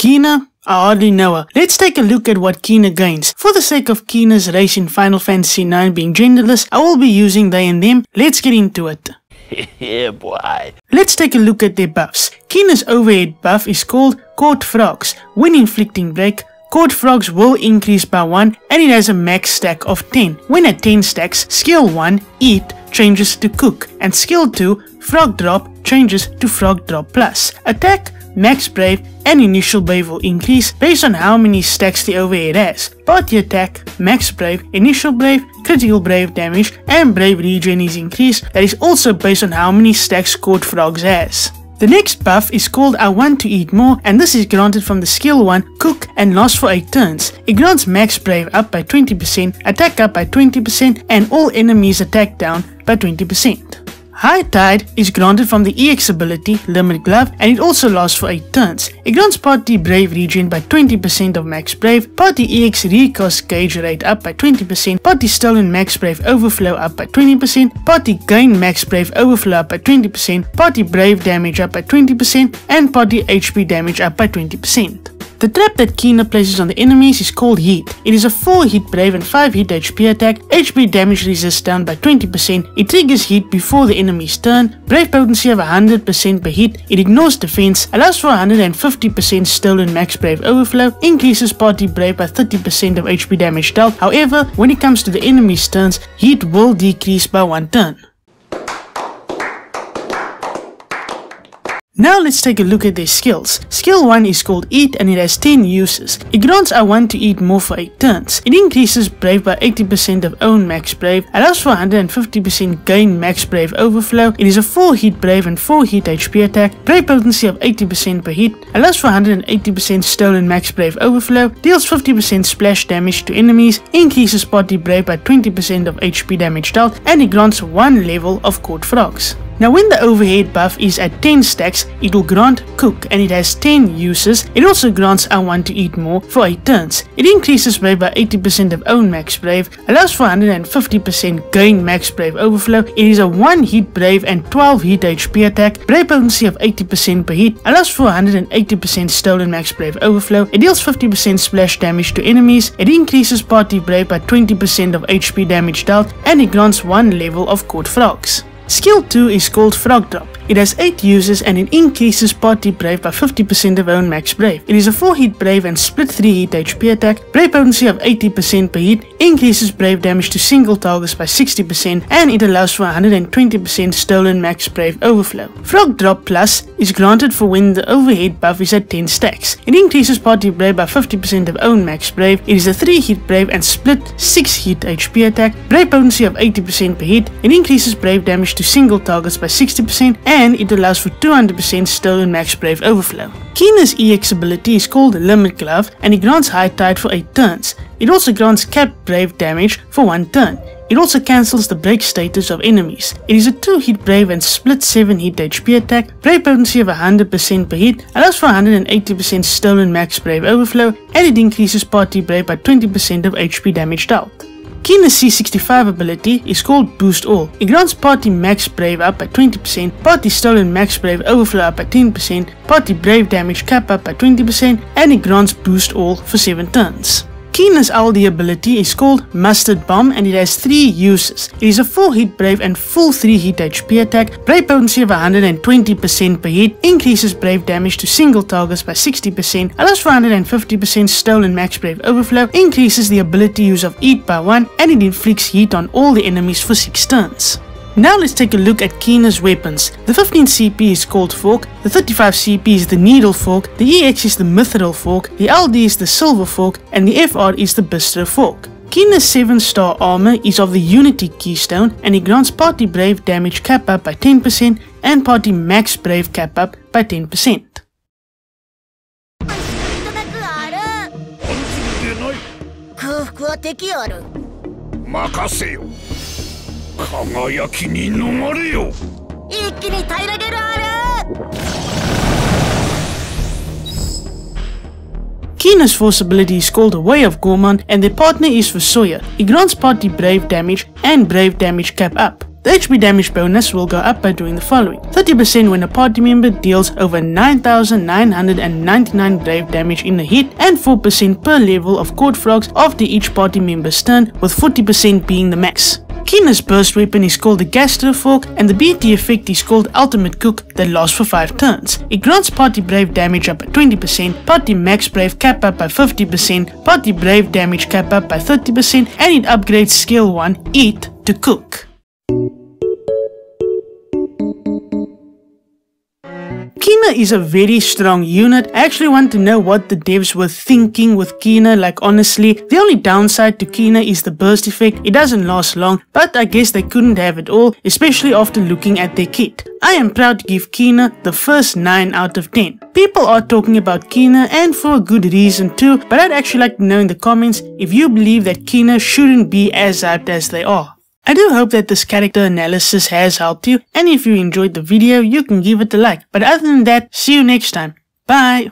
Quina? I hardly know her. Let's take a look at what Quina gains. For the sake of Quina's race in Final Fantasy IX being genderless, I will be using they and them. Let's get into it. Yeah, boy. Let's take a look at their buffs. Quina's overhead buff is called Caught Frogs. When inflicting break, Caught Frogs will increase by 1 and it has a max stack of 10. When at 10 stacks, skill 1, Eat, changes to Cook, and skill 2, Frog Drop, changes to Frog Drop Plus. Attack, Max Brave, and Initial Brave will increase based on how many stacks the overhead has. Party Attack, Max Brave, Initial Brave, Critical Brave damage, and Brave regen is increased. That is also based on how many stacks Caught Frogs has. The next buff is called I Want to Eat More, and this is granted from the skill 1, Cook, and lasts for 8 turns. It grants Max Brave up by 20%, attack up by 20%, and all enemies attack down by 20%. High Tide is granted from the EX ability Limit Glove, and it also lasts for 8 turns. It grants Party Brave regen by 20% of Max Brave, Party EX Recast Gauge rate up by 20%, Party Stolen Max Brave Overflow up by 20%, Party Gain Max Brave Overflow up by 20%, Party Brave damage up by 20%, and Party HP damage up by 20%. The trap that Quina places on the enemies is called Heat. It is a 4 hit brave and 5 hit HP attack, HP damage resist down by 20%, it triggers Heat before the enemy's turn, brave potency of 100% per hit, it ignores defense, allows for 150% stolen max brave overflow, increases party brave by 30% of HP damage dealt. However, when it comes to the enemy's turns, Heat will decrease by 1 turn. Now let's take a look at their skills. Skill 1 is called Eat and it has 10 uses. It grants I Want to Eat More for 8 turns. It increases Brave by 80% of own Max Brave, allows for 150% gain Max Brave overflow. It is a 4 hit Brave and 4 hit HP attack, Brave potency of 80% per hit, allows for 180% stolen Max Brave overflow, deals 50% splash damage to enemies, increases Party Brave by 20% of HP damage dealt, and it grants 1 level of Caught Frogs. Now when the overhead buff is at 10 stacks, it will grant Cook and it has 10 uses. It also grants I Want to Eat More for 8 turns. It increases Brave by 80% of own Max Brave, allows for 150% gain Max Brave overflow. It is a 1 hit Brave and 12 hit HP attack, Brave potency of 80% per hit, allows for 180% stolen Max Brave overflow. It deals 50% splash damage to enemies. It increases Party Brave by 20% of HP damage dealt, and it grants 1 level of Caught Frogs. Skill 2 is called Frog Drop. It has 8 uses and it increases Party Brave by 50% of own Max Brave. It is a 4 hit Brave and split 3 hit HP attack, Brave potency of 80% per hit, increases Brave damage to single targets by 60%, and it allows for 120% stolen Max Brave overflow. Frog Drop Plus is granted for when the overhead buff is at 10 stacks. It increases Party Brave by 50% of own Max Brave. It is a 3 hit Brave and split 6 hit HP attack, Brave potency of 80% per hit, it increases Brave damage to single targets by 60%, and it allows for 200% stolen Max Brave overflow. Quina's EX ability is called Limit Glove and it grants High Tide for 8 turns. It also grants Cap Brave damage for 1 turn. It also cancels the break status of enemies. It is a 2 hit Brave and split 7 hit HP attack, Brave potency of 100% per hit, allows for 180% stolen Max Brave overflow, and it increases Party Brave by 20% of HP damage dealt. Quina's C65 ability is called Boost All. It grants Party Max Brave up by 20%, Party Stolen Max Brave Overflow up by 10%, Party Brave Damage Cap up by 20%, and it grants Boost All for 7 turns. Quina's LD ability is called Mustard Bomb and it has 3 uses. It is a 4 hit Brave and full 3 hit HP attack, Brave potency of 120% per hit, increases Brave damage to single targets by 60%, allows for 150% stolen Max Brave overflow, increases the ability use of Eat by 1, and it inflicts heat on all the enemies for 6 turns. Now let's take a look at Quina's weapons. The 15 CP is called Fork, the 35 CP is the Needle Fork, the EX is the Mithril Fork, the LD is the Silver Fork, and the FR is the Bistro Fork. Quina's 7-star armor is of the Unity Keystone and it grants Party Brave damage cap up by 10% and Party Max Brave cap up by 10%. Quina's force ability is called Way of Gorman and their partner is Vasoya. It grants Party Brave damage and Brave damage cap up. The HP damage bonus will go up by doing the following: 30% when a party member deals over 9,999 brave damage in a hit, and 4% per level of court frogs after each party member's turn, with 40% being the max. Quina's burst weapon is called the Gastro Fork, and the BT effect is called Ultimate Cook that lasts for 5 turns. It grants party brave damage up by 20%, party max brave cap up by 50%, party brave damage cap up by 30%, and it upgrades skill 1 Eat to Cook. Quina is a very strong unit. I actually want to know what the devs were thinking with Quina, like honestly. The only downside to Quina is the burst effect. It doesn't last long, but I guess they couldn't have it all, especially after looking at their kit. I am proud to give Quina the first 9 out of 10. People are talking about Quina, and for a good reason too, but I'd actually like to know in the comments if you believe that Quina shouldn't be as hyped as they are. I do hope that this character analysis has helped you, and if you enjoyed the video, you can give it a like. But other than that, see you next time. Bye!